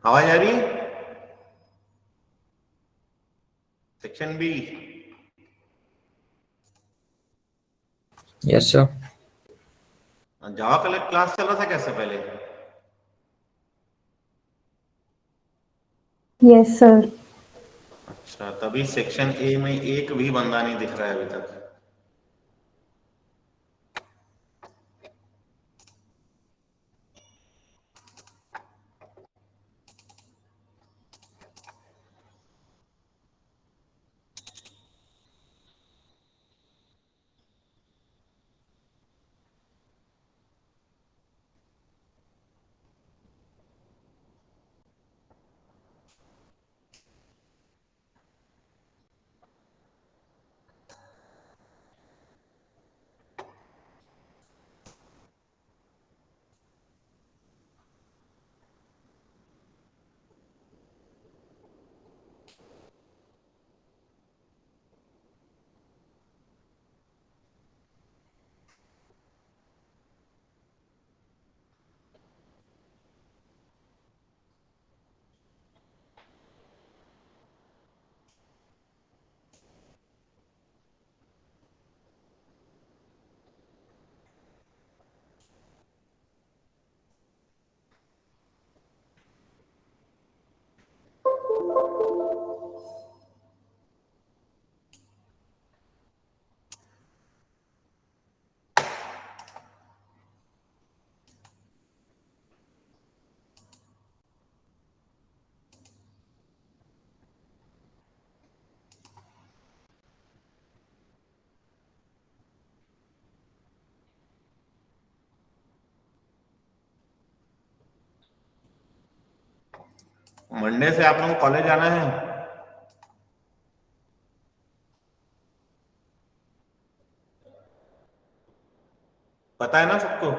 आवाज आ रही है? Section B. Yes sir. Java collect class चल रहा था कैसे पहले? Yes sir. अच्छा, तभी सेक्शन ए में एक भी बंदा नहीं दिख रहा है अभी तक। मंडे से आप लोगों को कॉलेज आना है? पता है ना सबको?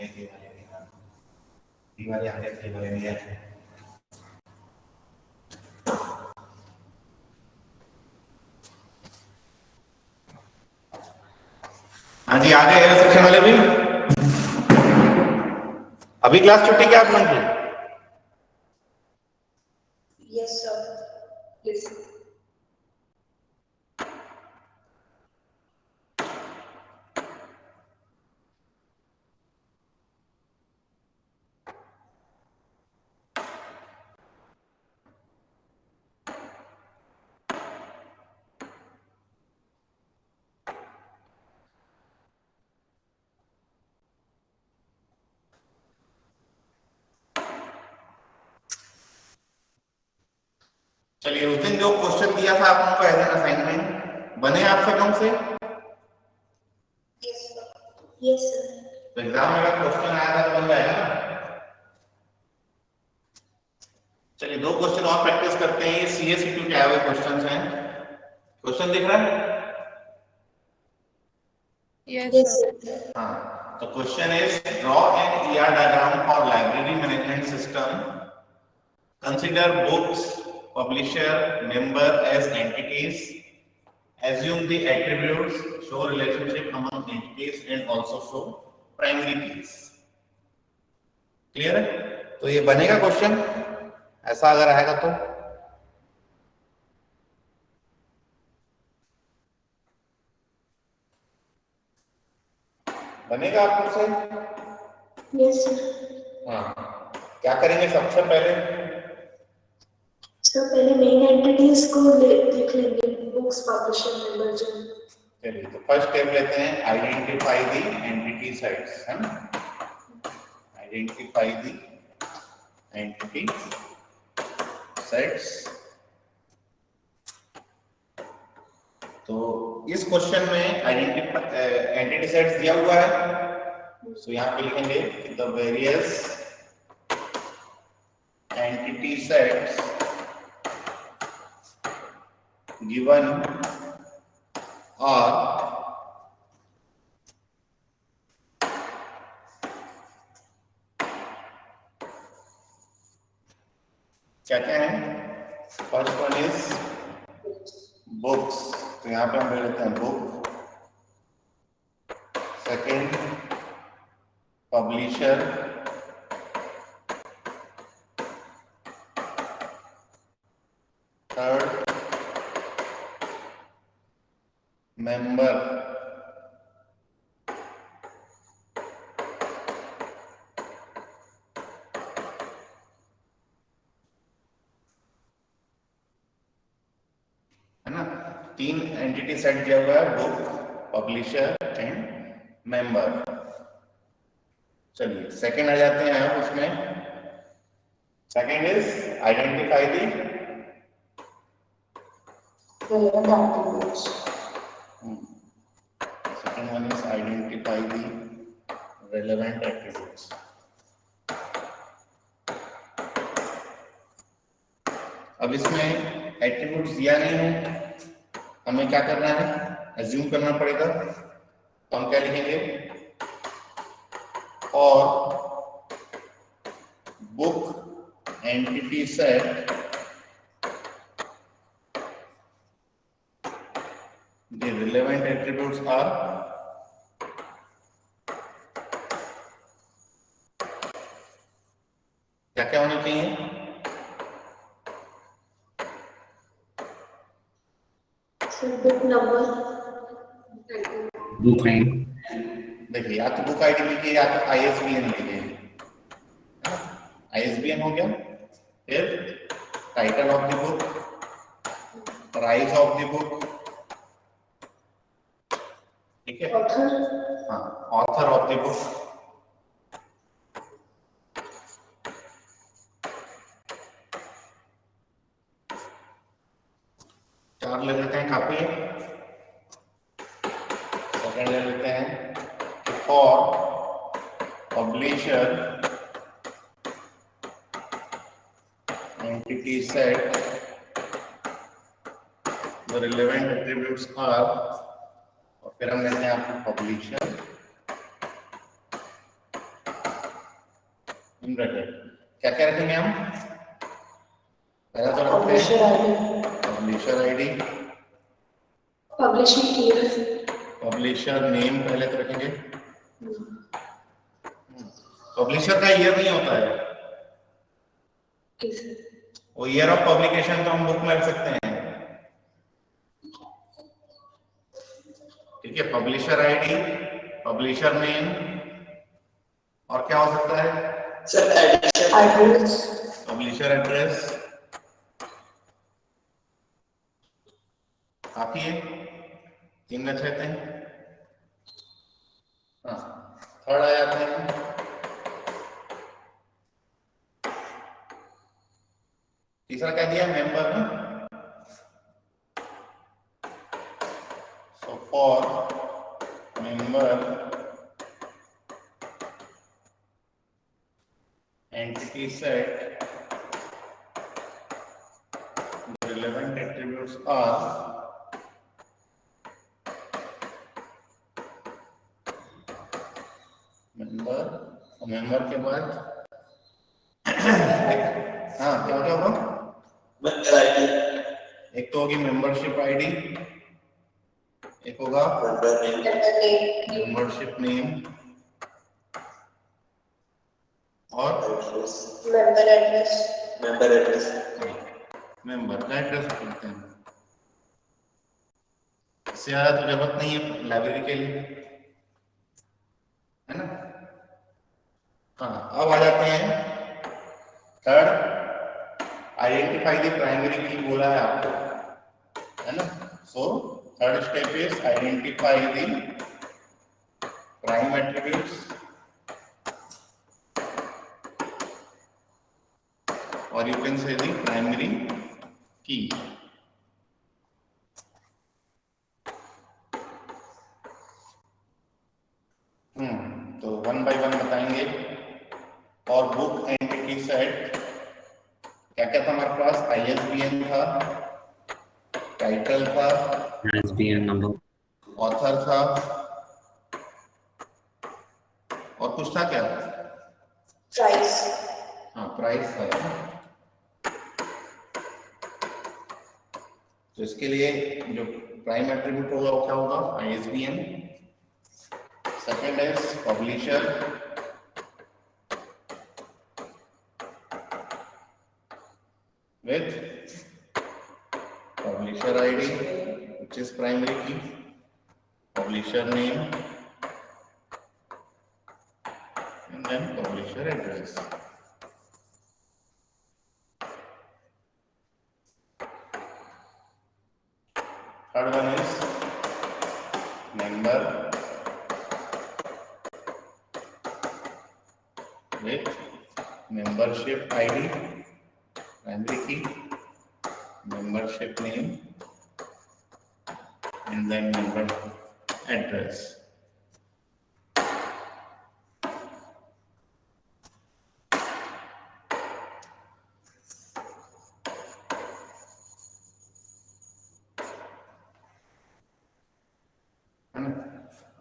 ये वाले आगे थे वाले नहीं है। हाँ जी, आ गए सेक्शन वाले भी। अभी क्लास छुट्टी क्या आप लोगों की? Yes, sir. Yes. चलिए, उस दिन जो क्वेश्चन दिया था आप लोगों को एज एन असाइनमेंट, बने आप सब लोग से? Yes, sir. Yes, sir. तो एग्जाम में अगर क्वेश्चन आया था तो बन जाएगा ना। चलिए, दो क्वेश्चन और प्रैक्टिस करते हैं। ये CS2 के आए हुए क्वेश्चन हैं। क्वेश्चन दिख रहा है? Yes, sir. हाँ, तो question is draw an ER diagram for library management system. Consider books, publisher, member as entities. Assume the attributes, show relationship among entities and also show primary keys. Clear है? तो ये बनेगा question ऐसा अगर आएगा तो। बनेगा आप लोग से? Yes, sir. हाँ, क्या करेंगे सबसे पहले? सर पहले मेन एंटिटीज को देख लेंगे, बुक्स, पब्लिशर, मेंबर जो। चलिए, तो फर्स्ट स्टेप लेते हैं, आइडेंटिफाई द एंटिटी सेट्स, है ना? Identify the entity sets. तो इस क्वेश्चन में आइडेंटिफाई एंटिटी सेट्स दिया हुआ है, तो यहां पे लिखेंगे कि the various entity sets given are क्या क्या है? फर्स्ट वन इज बुक्स, तो यहां पे हम ले लेते हैं book. Second publisher, third member, है ना? तीन एंटिटी सेट दिया हुआ है, बुक, पब्लिशर एंड मेंबर। चलिए, सेकंड आ जाते हैं अब उसमें। Second is identify the relevant attributes. Second one is identify the relevant attributes. अब इसमें एट्रीब्यूट्स दिया नहीं है, हमें क्या करना है? एज्यूम करना पड़ेगा। तो हम क्या लिखेंगे? और book entity set the relevant attributes are क्या क्या होना चाहिए? Book number, book ID. देखिए, या तो बुक आईडी लिखिए या तो ISBN लिखिए। ISBN हो गया, फिर title of the book, price of the book, ठीक है? ऑथर, हाँ, ऑथर ऑफ द बुक, चार ले लेते हैं काफी है। सेकंड ले लेते हैं for publisher entity set the relevant attributes are, और फिर हम लेते हैं आपको पब्लिशर इन ब्रैकेट क्या क्या रखेंगे हम? पहला तो रखते Publisher हैं ID, publisher ID, publishing year. Publisher name पहले तो रखेंगे। पब्लिशर का ईयर नहीं होता है, Okay, sir. वो ईयर ऑफ पब्लिकेशन तो हम बुक में रख सकते हैं। ठीक है, पब्लिशर आईडी, पब्लिशर नेम, और क्या हो सकता है? Sir edition Address, publisher address, काफी है, 3 रख लेते हैं। हाँ, थर्ड आ जाते हैं तीसरा क्या दिया? मेंबर ना। So for member entity set, the relevant attributes are member के बाद हाँ क्या क्या होगा? मेंबर आईडी, एक तो होगी मेंबरशिप आईडी, एक होगा मेंबर नेम, मेंबरशिप नेम, और address, member address, member address, member का एड्रेस रखते हैं। इससे ज्यादा तो जरूरत नहीं है लाइब्रेरी के लिए, है ना। हाँ, अब आ जाते हैं थर्ड, आइडेंटिफाई द प्राइमरी की बोला है आपको, है ना। So third step is identify the prime attributes, or you can say the primary key. तो 1 by 1 बताएंगे। और बुक एंटिटी सेट क्या क्या था हमारे पास? ISBN था, टाइटल था, ISBN number, ऑथर था, और कुछ था क्या? price, हाँ, प्राइस था। तो इसके लिए जो प्राइम एट्रीब्यूट होगा वो क्या होगा? ISBN। Second is publisher, with publisher ID, which is primary key, publisher name, and then publisher address. Third one is member with membership ID, primary key, membership name, and then member address.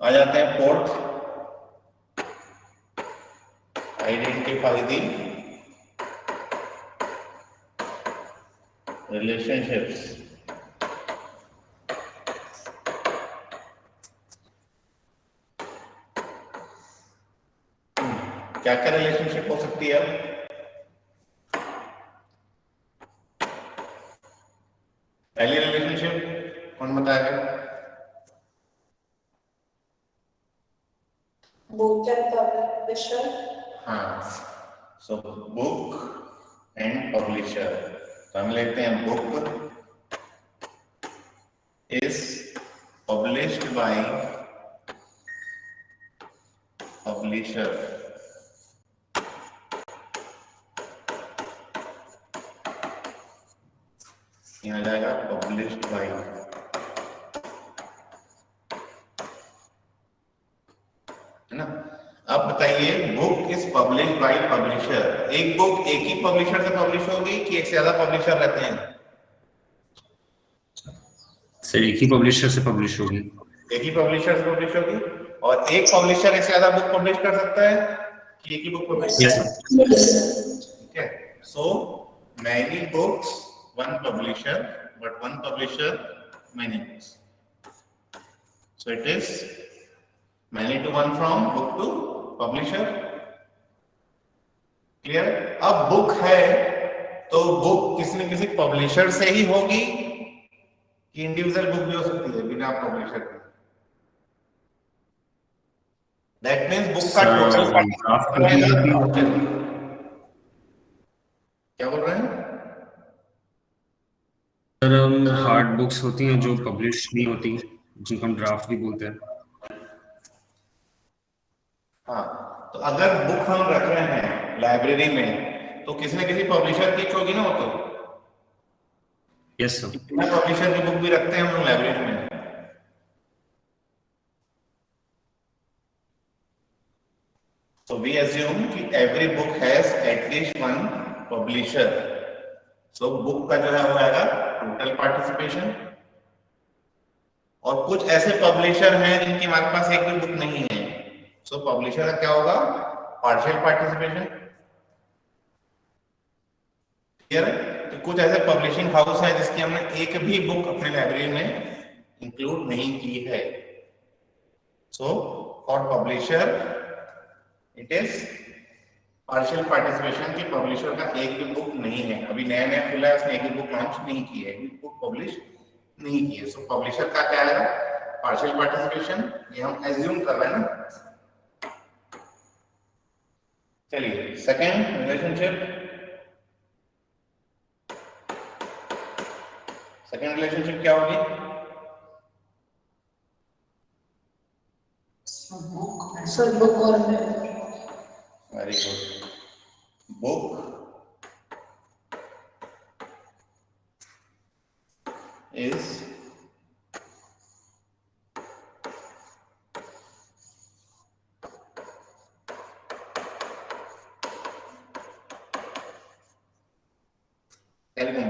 आ जाते हैं fourth, identify the relationships. क्या क्या relationship हो सकती है? पहली relationship कौन बताएगा? book and publisher, हाँ, सो बुक एंड पब्लिशर। तो हम लेते हैं book is published by publisher, यहाँ जाएगा पब्लिश्ड बाय, है ना। अब बताइए, book is published by publisher, एक बुक एक ही पब्लिशर से पब्लिश होगी कि एक से ज्यादा पब्लिशर रहते हैं? सर एक ही पब्लिशर से पब्लिश होगी। एक ही पब्लिशर से पब्लिश होगी, और एक पब्लिशर एक से ज्यादा बुक पब्लिश कर सकता है? कि एक ही book publish Yes, Yes, sir. sir. Yes, sir. ठीक है. So many books, one publisher, but one publisher, many books. So it is many to one from book to publisher. Clear. अब book है तो बुक किसी न किसी publisher से ही होगी कि इंडिविजुअल बुक भी हो सकती है बिना पब्लिशर के. दैट मीन्स बुक का Sir, टोटल draft copy होती है. क्या बोल रहे हैं? सर हार्ड बुक्स होती हैं जो पब्लिश नहीं होती, जिनको हम ड्राफ्ट भी बोलते हैं. हाँ, तो अगर बुक हम रख रहे हैं लाइब्रेरी में तो किसी न किसी पब्लिशर की होगी ना. वो तो यस सर. बिना पब्लिशर की बुक भी रखते हैं हम लोग लाइब्रेरी में. So we assume कि every book has at least one publisher. So book का जो है वो आएगा total participation. और कुछ ऐसे पब्लिशर हैं जिनकी हमारे पास एक भी बुक नहीं है. So पब्लिशर का क्या होगा? Partial participation. क्लियर है? तो कुछ ऐसे पब्लिशिंग हाउस है जिसकी हमने एक भी बुक अपने लाइब्रेरी में इंक्लूड नहीं की है. So for publisher it is partial participation की पब्लिशर का एक भी बुक नहीं है. अभी नया नया खुला है, उसने एक भी बुक लॉन्च नहीं की है, एक बुक पब्लिश नहीं की है. सो पब्लिशर का क्या है? Partial participation. ये हम एज्यूम कर रहे हैं ना. चलिए सेकंड रिलेशनशिप. सेकंड रिलेशनशिप क्या होगी? Sir, book or member. Very good. Book is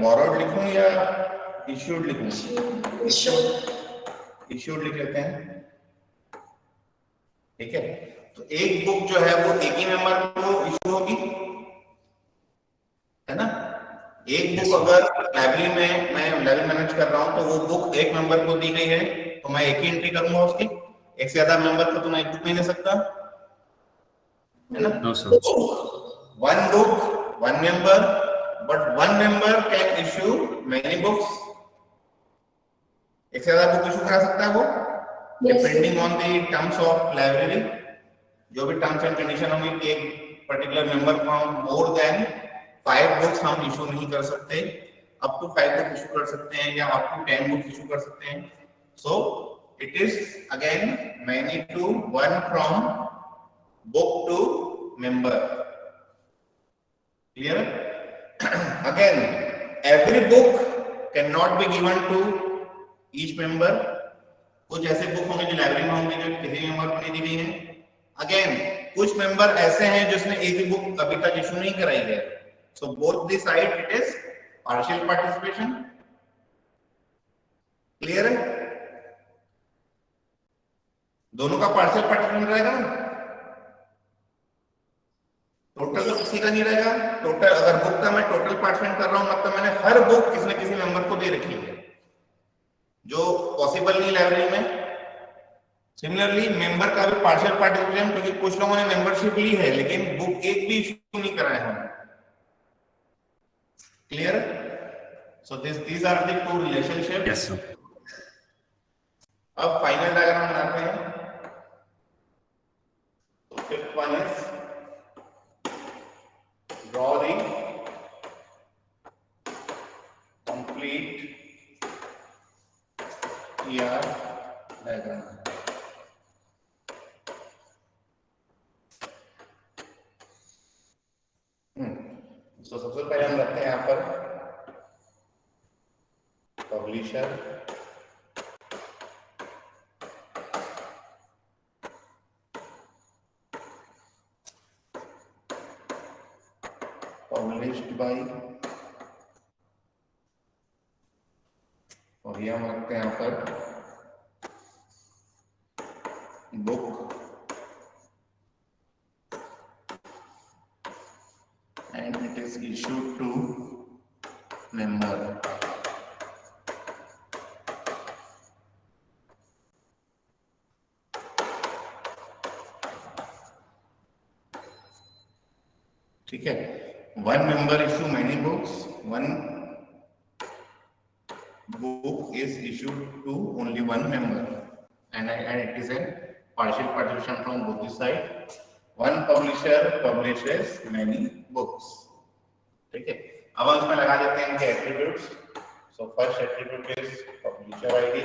borrowed लिखूं या issued लिखूं? issued लिख लेते हैं. ठीक है. तो एक बुक जो है वो एक ही मेंबर को इशू होगी, है ना. एक बुक अगर लाइब्रेरी में मैं लाइब्रेरी मैनेज कर रहा हूं तो वो बुक एक मेंबर को दी गई है तो मैं एक ही एंट्री करूंगा उसकी. एक से ज्यादा मेंबर को तो मैं एक बुक नहीं दे सकता, है ना. No sir. One book one member, but one member can issue many books. एक से ज्यादा बुक इशू करा सकता है वो, depending on the terms of library. जो भी टर्म्स एंड कंडीशन होंगी कि एक पर्टिकुलर मेंबर को हम मोर देन 5 बुक्स हम इशू नहीं कर सकते. अप टू 5 बुक इशू कर सकते हैं या अप टू 10 बुक इशू कर सकते हैं. So it is again many to one from book to member. Clear? Again every book can not be given to each member. कुछ ऐसे बुक होंगे जो लाइब्रेरी में होंगे जो किसी मेंबर को नहीं दी गई है. अगेन कुछ मेंबर ऐसे हैं जिसने एक भी बुक अभी तक इशू नहीं कराई है. So both the side it is partial participation. Clear है? दोनों का पार्शियल पार्टिसिपेशन रहेगा ना. टोटल तो किसी का नहीं रहेगा. टोटल अगर बुक का मैं टोटल पार्टिसिपेट कर रहा हूं मतलब मैंने हर बुक किसी न किसी मेंबर को दे रखी है, जो पॉसिबल नहीं लाइब्रेरी में. सिमिलरली मेंबर का भी पार्शियल पार्टिसिपेशन, क्योंकि कुछ लोगों ने मेंबरशिप ली है लेकिन बुक एक भी इशू नहीं कराया है. Clear? So these are the two relationships. Yes sir. अब फाइनल डायग्राम बनाते हैं. तो fifth one is draw the complete ER diagram. तो सबसे पहले हम रखते हैं यहाँ पर पब्लिशर, पब्लिश्ड बाय, और ये हम रखते हैं यहाँ पर book and it is issued to member. ठीक है, one member issue many books, one book is issued to only one member, and it is a partial partition from both the side. One publisher publishes many books. ठीक है, अब हम इसमें लगा देते हैं इनके attributes. So first attribute is publisher ID.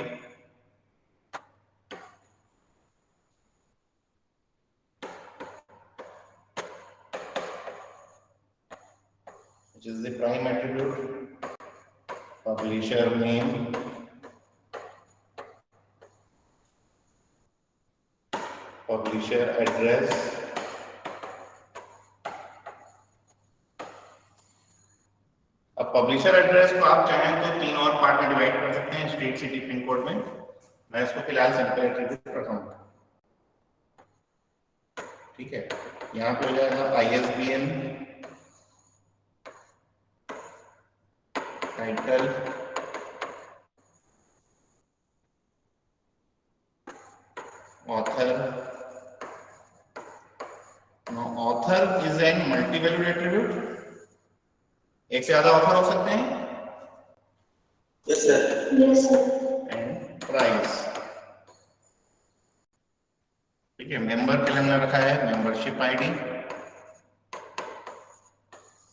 which is the prime attribute. Publisher name, publisher address, अब पब्लिशर एड्रेस को आप चाहें तो 3 और पार्ट में डिवाइड कर सकते हैं, स्टेट, सिटी, पिन कोड में. मैं इसको फिलहाल सिंपल एट्रीब्यूट रखूंगा. ठीक है, यहाँ पे हो जाएगा ISBN, title, author. Now author is an multi valued attribute. एक से ज्यादा ऑथर हो सकते हैं. Yes, sir. Yes, sir. And price. ठीक है, मेंबर के लिए हमने रखा है membership ID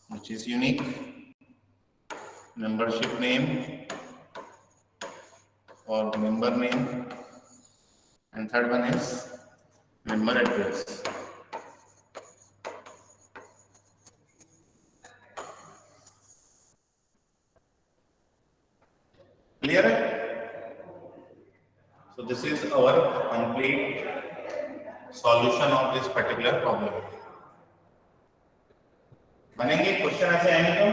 which is unique, membership name or member name, and third one is member address. Clear है? So this is our complete solution of this particular problem. बनेंगे question ऐसे आएंगे तो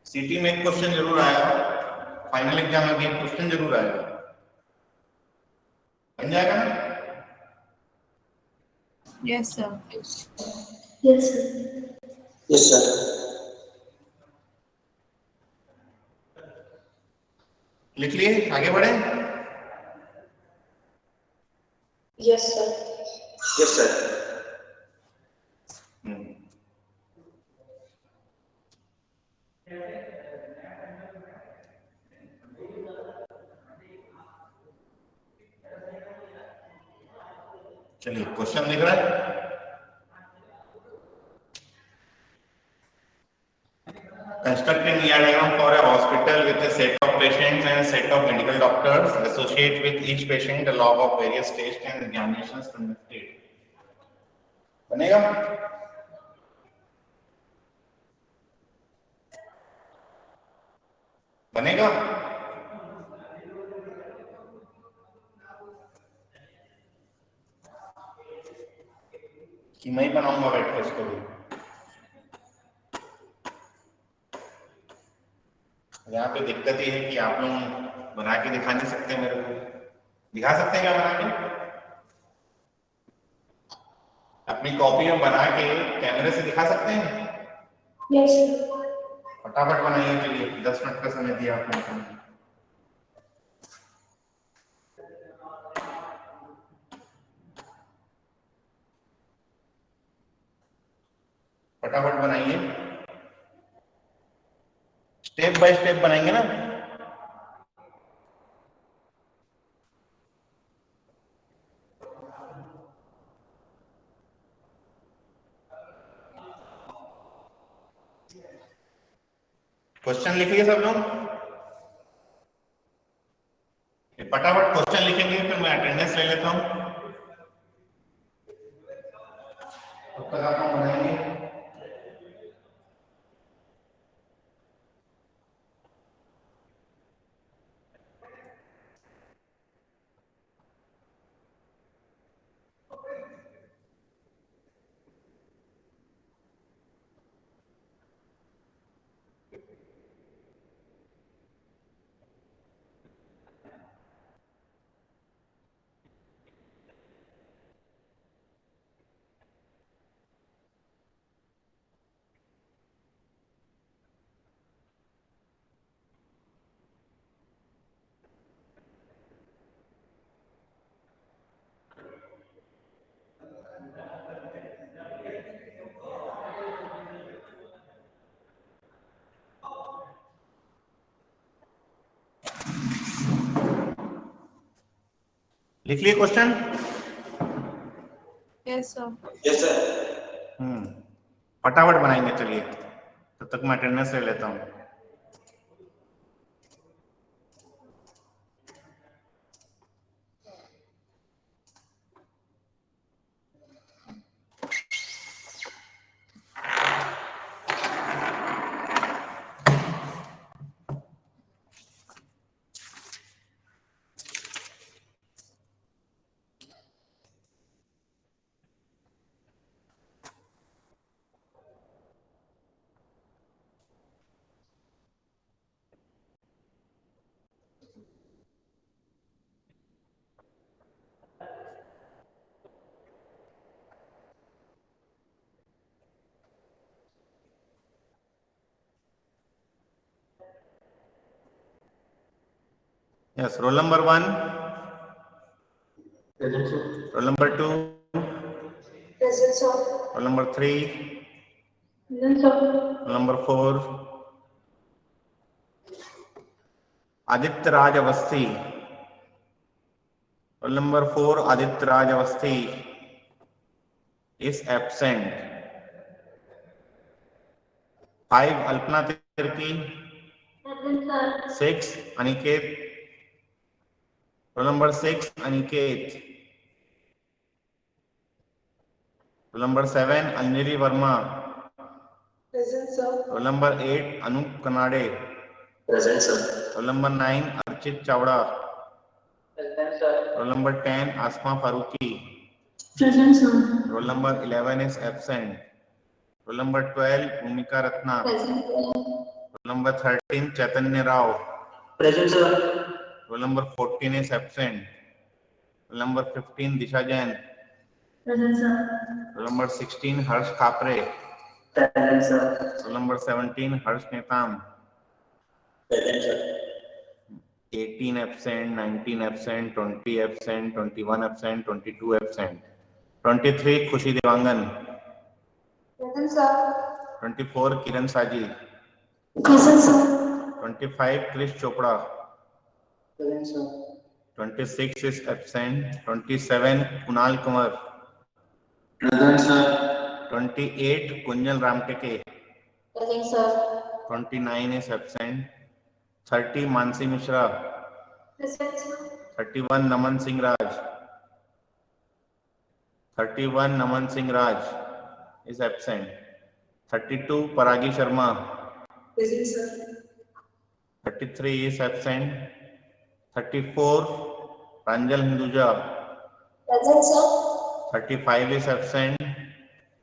सिटी में एक क्वेश्चन जरूर आएगा, फाइनल एग्जाम में भी एक क्वेश्चन जरूर आएगा. बन जाएगा ना? Yes, sir. Yes, sir. Yes, sir. लिख लिए, आगे बढ़े. Yes, sir. Yes, sir. चलिए क्वेश्चन दिख रहा है. Construct an ER diagram for a hospital with a set of patients and a set of medical doctors. Associate with each patient a log of various tests and examinations conducted. बनेगा? बनेगा? कि मैं ही बनाऊंगा बैठ के इसको भी. यहाँ पे दिक्कत ये है कि आप लोग बना के दिखा नहीं सकते. मेरे को दिखा सकते हैं क्या बना के? अपनी कॉपी में बना के कैमरे से दिखा सकते हैं? Yes, sir. फटाफट बनाइए. चलिए 10 मिनट का समय दिया आपने. फटाफट बनाइए. स्टेप बाय स्टेप बनाएंगे ना. क्वेश्चन लिखिए सब लोग. फटाफट क्वेश्चन लिखेंगे, फिर मैं अटेंडेंस ले लेता हूं. तब तक आप लोग बनाएंगे. लिख लिए question? Yes, sir. Yes, sir. फटाफट बनाएंगे, चलिए तब तक मैं अटेंडेंस ले लेता हूँ। Yes, roll number 1, Present, sir. roll number 2, Present, sir. roll number 3, Present, sir. roll number 4, Aditya Raj Avasthi. Roll number 4, Aditya Raj Avasthi is absent. 5, Alpana Tirki. Present, sir. 6, Aniket. Roll number 6, Aniket. Roll number 7, Anjali Verma. Present, sir. Roll number 8, Anup Kanade. Present, sir. Roll number 9, Archit Chawda. Present, sir. Roll number 10, Asma Faruqi. Present, sir. Roll number 11 is absent. Roll number 12, Bhumika Ratna. Present, sir. Roll number 13, Chaitanya Rao. Present, sir. Roll number 14 is absent. Roll number 15, Disha Jain. Present, sir. Roll number 16, Harsh Kapre. Present, sir. Roll number 17, Harsh Netam. Present, sir. 18 absent, 19 absent, 20 absent, 21 absent, 22 absent. 23, Khushi Devangan. Present, sir. 24, Kiran Saji. Present, sir. 25, Krish Chopra. Present, sir. 26 is absent. 27, Kunal Kumar. Present, sir. 28, Kunjal Ramteke. Present, sir. 29 is absent. 30, Mansi Mishra. Present, sir. 31, Naman Singh Raj. 31, Naman Singh Raj is absent. 32, Paragi Sharma. Present, sir. 33 is absent. 34, Pranjal Hinduja. Present, sir. 35 is absent.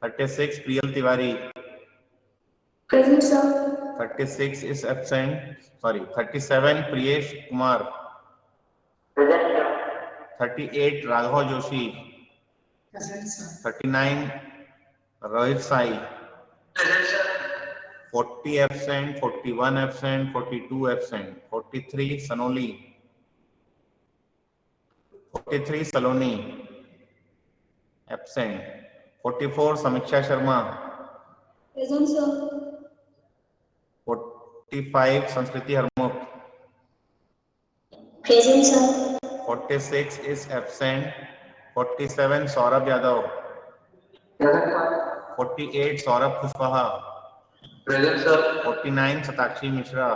36, Priyal Tiwari. Present, sir. 36 is absent. 37, Priyesh Kumar. Present, sir. 38, Raghav Joshi. Present, sir. 39, Rohit Sai. Present, sir. 40 absent, 41 absent, 42 absent. 43, Sanoli. 43, Saloni. Absent. 44, Samiksha Sharma. Present, sir. 45, Sanskriti Harmukh. Present, sir. 46 is absent. 47, Saurabh Yadav. Present, sir. 48, Saurabh Kushwaha. Present, sir. 49, Satakshi Mishra.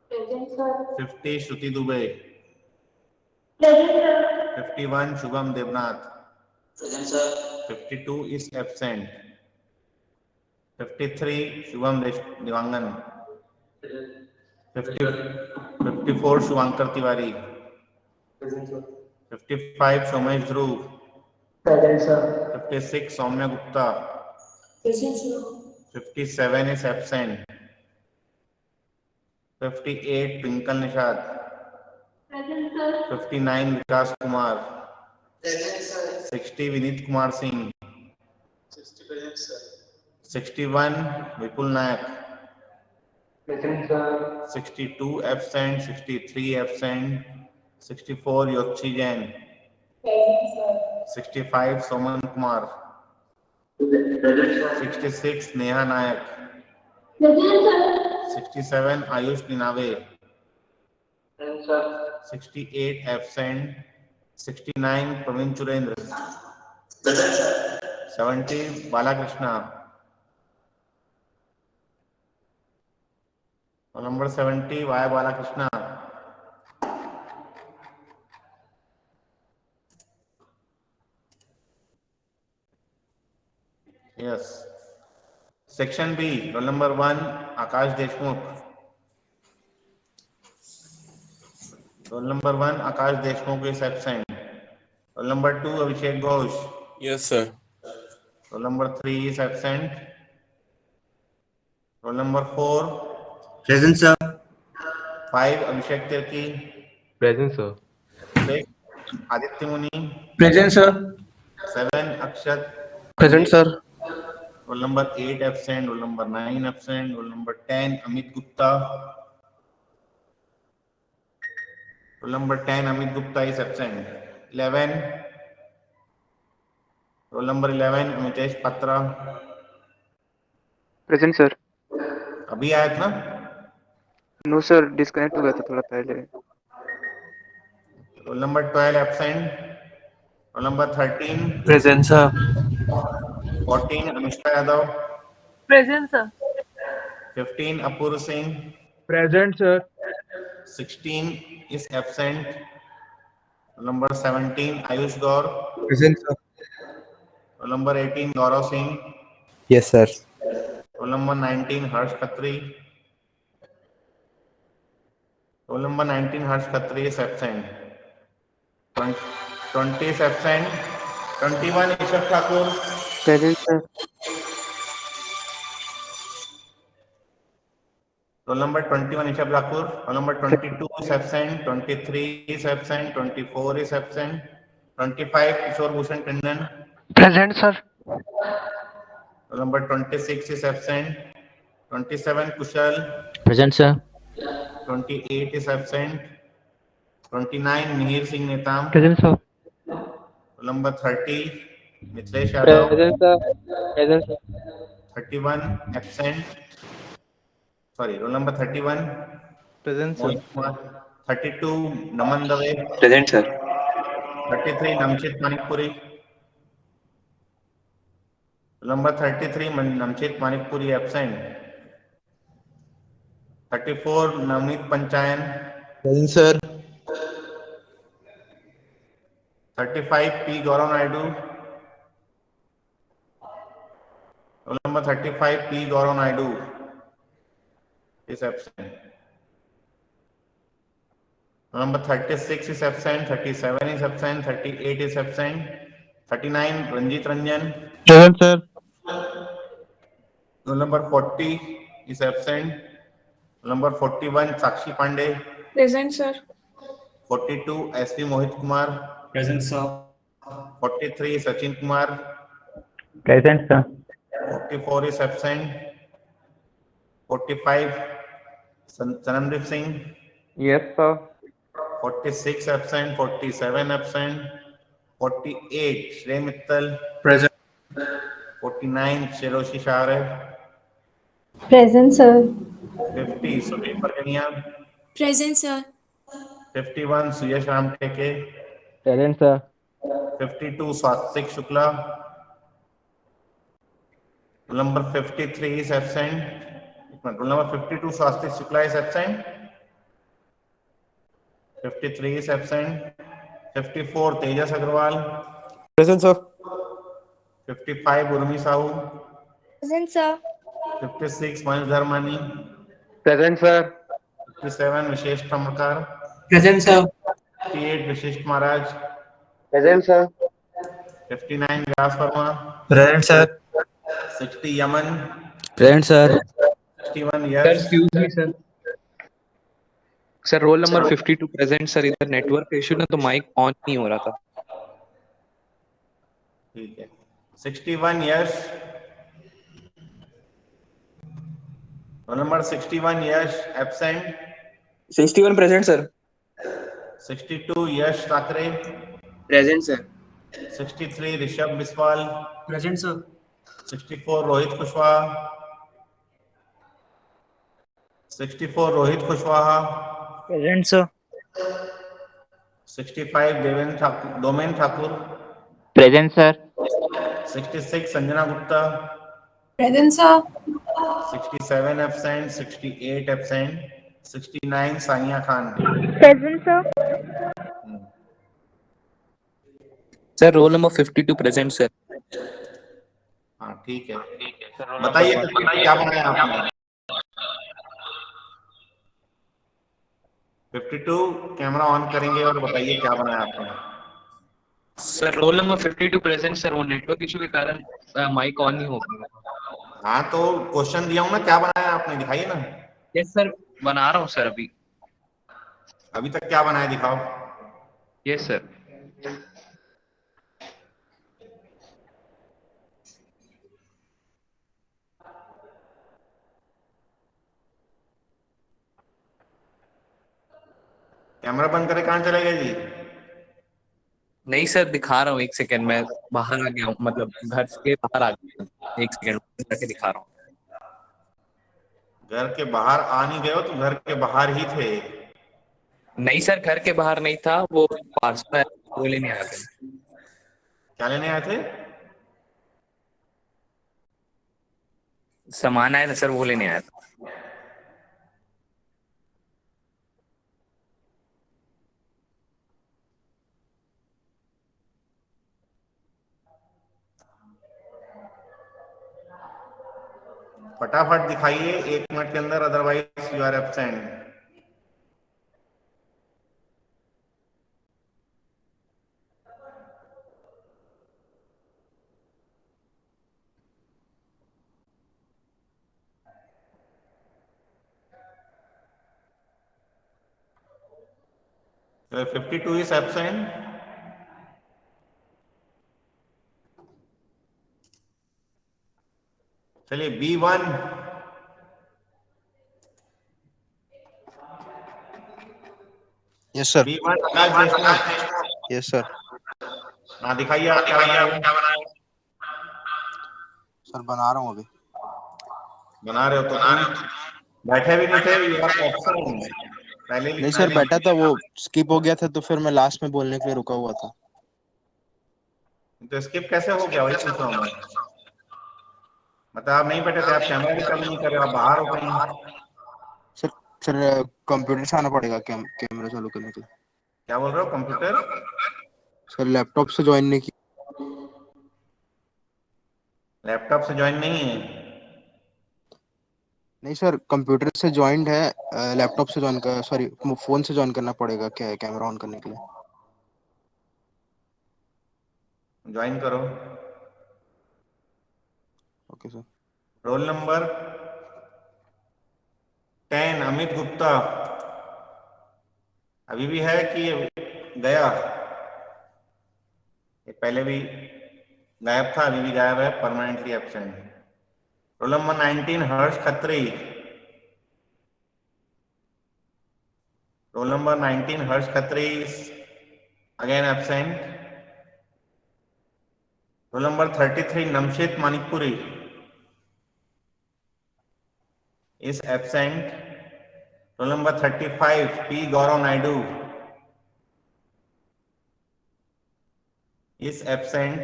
Present, sir. 50, Shruti Dubey. Present, sir. 51, Shubham Devnath. Present, sir. 52 is absent. 53, Shubham Devangan. 54, Shubhankar Tiwari. Present, sir. 55, Somesh Dhruv. Present, sir. 56, Soumya Gupta. Present, sir. 57 is absent. 58, Twinkle Nishad. Present, sir. 59, Vikas Kumar. Present, sir. 60, Vinit Kumar Singh. 60 present, sir. 61, Vipul Nayak. Present, sir. 62 absent, 63 absent, 64, Yokchi Jain. Present, sir. 65, Soman Kumar. Present, sir. 66, Neha Nayak. Present, sir. 67, Ayush Ninave. Present, sir. 68 absent, 69 Praveen Churendra. 70 Balakrishna. Roll number 70 Y Balakrishna. Yes. Section B, roll number 1 Akash Deshmukh. Roll number 1 Akash Deshmukh is absent. Roll number 2 Abhishek Ghosh. Yes, sir. Roll number 3 is absent. Roll number 4 Present, sir. 5 Abhishek Tirki. Present, sir. 6 Aditya Muni. Present, sir. 7 Akshat. Present, sir. Roll number 8 absent. Roll number 9 absent. Roll number 10 Amit Gupta. Roll number 10 Amit Gupta is absent. 11 roll number 11 Amitesh Patra. Present, sir. अभी आया था ना? No sir, disconnect हो गया था थोड़ा पहले. Roll number 12 absent. Roll number 13 Present, sir. 14 Anushka Yadav. Present, sir. 15 Apurv Singh. Present, sir. 16 is absent. Roll number 17 Ayush Gaur. Present, sir. Roll number 18 Gaurav Singh. Yes, sir. Roll number 19 Harsh Khatri. Roll number 19 Harsh Khatri is absent. 20 is absent. 21 Ishak Thakur. Present, sir. Roll number 21 Ishak Thakur. Roll number 22 is absent. 23 is absent. 24 is absent. 25 Kishore Bhushan Tandon. Present, sir. Roll number 26 is absent. 27 Kushal. Present, sir. 28 is absent. 29 Mihir Singh Netam. Present, sir. Roll number 30 Mitlesh Yadav. Present, sir. Present, sir. 31 absent. Sorry, roll number 31 Present, Mohit Kumar. 32 Naman Dave. Present, sir. 33 Namchit Manikpuri. Roll number 33 Namchit Manikpuri absent. 34 Navneet Panchayan. Present, sir. 35 P Gaurav Naidu. Roll number 35 P Gaurav Naidu is absent. Roll number 36 is absent. 37 is absent. 38 is absent. 39 Ranjit Ranjan. Present, sir. Roll number 40 is absent. Roll number 41 Sakshi Pandey. Present, sir. 42 SP Mohit Kumar. Present, sir. 43 Sachin Kumar. Present, sir. 44 is absent. 45 Sanamdeep Singh. Yes, sir. 46 absent. 47 absent. 48 Shrey Mittal. Present. 49 Shiroshi Share. Present, sir. 50 Sudhir Pargania. Present, sir. 51 Suyash Ramteke. Present, sir. 52 Swastik Shukla. Roll number 53 is absent. Roll number 52 Swastik Shukla is absent. 53 is absent. 54 Tejas Agarwal. Present, sir. 55 Urmi Sahu. Present, sir. 56 Manish Dharmani. Present, sir. 57 Vishesh Thamakar. Present, sir. 58 Vishish Maharaj. Present, sir. 59 Vyas Verma. Present, sir. 60 Yaman. Present, sir. 61 Yash. Excuse me, sir. Sir roll number 52 present sir. इधर network issue ना तो mic on नहीं हो रहा था. ठीक है 61 Yash. Roll number 61 Yash absent. 61 present, sir. 62 Yash Thackeray. Present, sir. 63 Rishabh Biswal. Present, sir. 64 Rohit Kushwaha. 64 Rohit Kushwaha. Present, sir. 65 Domen Thakur, Present, sir. 66 Sanjana Gupta, Present, sir. 67 absent, 68 absent, 69 Saniya Khan. Present, sir. Sir roll number 52 present sir. हाँ ठीक है, बताइए 52 क्या बनाया आपने? 52 कैमरा ऑन करेंगे और बताइए क्या बनाया आपने? Sir roll number 52 present sir, वो नेटवर्क इशू के कारण माइक ऑन नहीं हो पाया। हाँ तो क्वेश्चन दिया हूँ ना, क्या बनाया आपने, दिखाइए ना। यस सर, बना रहा हूँ सर अभी। अभी तक क्या बनाया दिखाओ। Yes sir. कैमरा बंद करे कहाँ चले गए जी? नहीं सर दिखा रहा हूँ, एक सेकंड में बाहर आ गया हूँ, मतलब घर के बाहर आ गया हूँ। एक सेकंड करके दिखा रहा हूँ। घर के बाहर आ नहीं गए हो, तो घर के बाहर ही थे। नहीं सर घर के बाहर नहीं था, वो पार्सल है वो लेने आया था। क्या लेने आए थे? सामान आया था सर, वो लेने आया था। फटाफट दिखाइए 1 मिनट के अंदर, otherwise you are absent. So 52 is absent. चलिए B1, yes sir. B1 Akash Deshmukh. Yes sir. हाँ दिखाइए आप क्या बनाए। सर बना रहा हूँ अभी। बना रहे हो तो तुम बैठे भी नहीं थे, यू आर एब्सेंट। पहले नहीं लिखना सर है। बैठा था, वो स्किप हो गया था तो फिर मैं लास्ट में बोलने के लिए रुका हुआ था। तो स्किप कैसे हो गया, वही पूछ रहा हूँ मैं। मतलब आप नहीं बैठे थे, आप कैमरा भी चालू नहीं कर रहे, आप बाहर हो कहीं। सर सर कंप्यूटर से आना पड़ेगा कैमरा चालू करने के लिए। क्या बोल रहे हो, कंप्यूटर? सर लैपटॉप से ज्वाइन नहीं की। लैपटॉप से ज्वाइन नहीं है? नहीं सर कंप्यूटर से ज्वाइंट है, लैपटॉप से ज्वाइन कर, सॉरी फोन से ज्वाइन करना पड़ेगा कैमरा ऑन करने के लिए। ज्वाइन करो। Okay sir. Roll number 10 Amit Gupta. अभी भी है कि गया? ये पहले भी गायब था, अभी भी गायब है, permanently absent. Roll number 19 Harsh Khatri. Roll number 19 Harsh Khatri is again absent. Roll number 33 Namshit Manikpuri is absent. Roll number 35 P Gaurav Naidu is absent.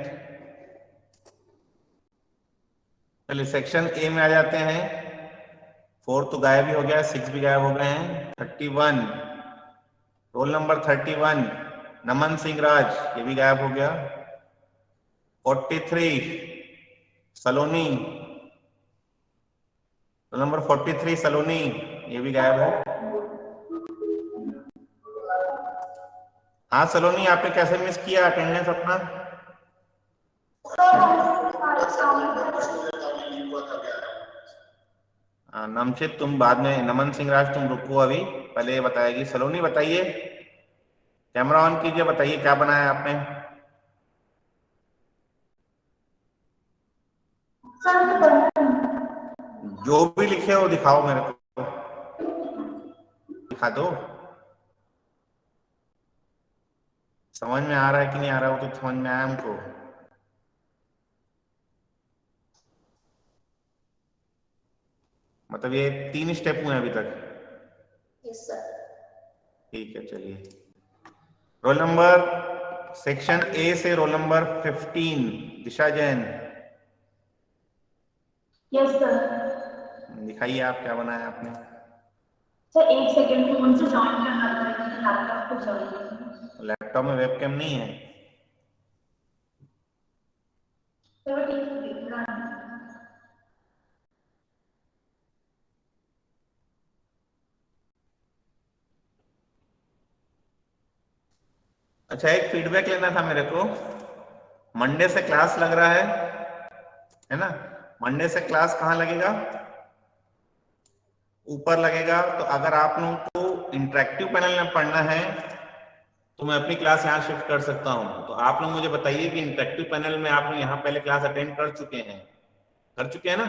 चलिए सेक्शन ए में आ जाते हैं। 4 तो गायब ही हो गया, 6 भी गायब हो गए हैं। 31 रोल नंबर 31 नमन सिंह राज, ये भी गायब हो गया। 43 सलोनी, रोल नंबर 43 सलोनी, ये भी गायब है। हाँ सलोनी, आपने कैसे मिस किया अटेंडेंस अपना? नमचित तुम बाद में, नमन सिंह राज तुम रुको अभी, पहले ये बताएगी। सलोनी बताइए, कैमरा ऑन कीजिए, बताइए क्या बनाया आपने? जो भी लिखे हो दिखाओ मेरे को, दिखा दो। समझ में आ रहा है कि नहीं आ रहा, वो तो समझ में आया हमको। मतलब ये 3 स्टेप हुए अभी तक। Yes sir. ठीक है चलिए। रोल नंबर सेक्शन ए से रोल नंबर 15 दिशा जैन, यस सर। दिखाइए आप क्या बनाया आपने। सर एक सेकंड फोन से ज्वाइन करना पड़ेगा, लैपटॉप को ज्वाइन करना। लैपटॉप में वेबकैम नहीं है। सर ठीक है, देख रहा हूं। अच्छा, एक फीडबैक लेना था मेरे को। मंडे से क्लास लग रहा है ना? मंडे से क्लास कहाँ लगेगा? ऊपर लगेगा। तो अगर आप लोगों को इंटरेक्टिव पैनल में पढ़ना है तो मैं अपनी क्लास यहाँ शिफ्ट कर सकता हूँ। तो आप लोग मुझे बताइए कि इंटरेक्टिव पैनल में आप लोग यहाँ पहले क्लास अटेंड कर चुके हैं ना?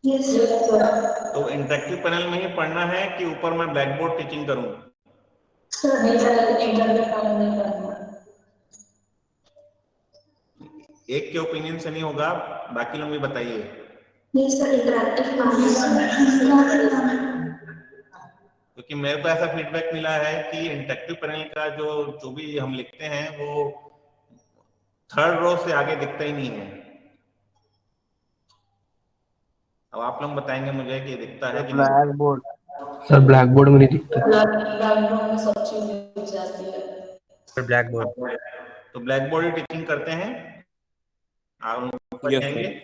Yes sir. तो इंटरेक्टिव पैनल में ही पढ़ना है कि ऊपर मैं ब्लैक बोर्ड टीचिंग करूँ? सर नहीं सर, इंटरनेट काम नहीं करना। एक के ओपिनियन से नहीं होगा, बाकी लोग भी बताइए। नहीं सर, इंटरैक्टिव काम क्योंकि मेरे को ऐसा फीडबैक मिला है कि इंटरेक्टिव पैनल का जो भी हम लिखते हैं वो थर्ड रो से आगे दिखता ही नहीं है। अब आप लोग बताएंगे मुझे कि दिखता है कि नहीं। Black board sir black board में नहीं दिखता। ब्लैकबोर्ड में सब चीजें दिख जाती है। Sir black board. तो ब्लैक बोर्ड ही टीचिंग करते हैं, आप लोग ऊपर Yes, जाएंगे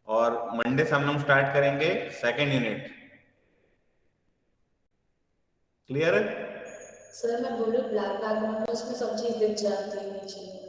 और मंडे से हम लोग स्टार्ट करेंगे सेकेंड यूनिट। क्लियर है? सर मैं बोलूँ ब्लैक बैकग्राउंड में उसमें सब चीज दिख जाती है नीचे।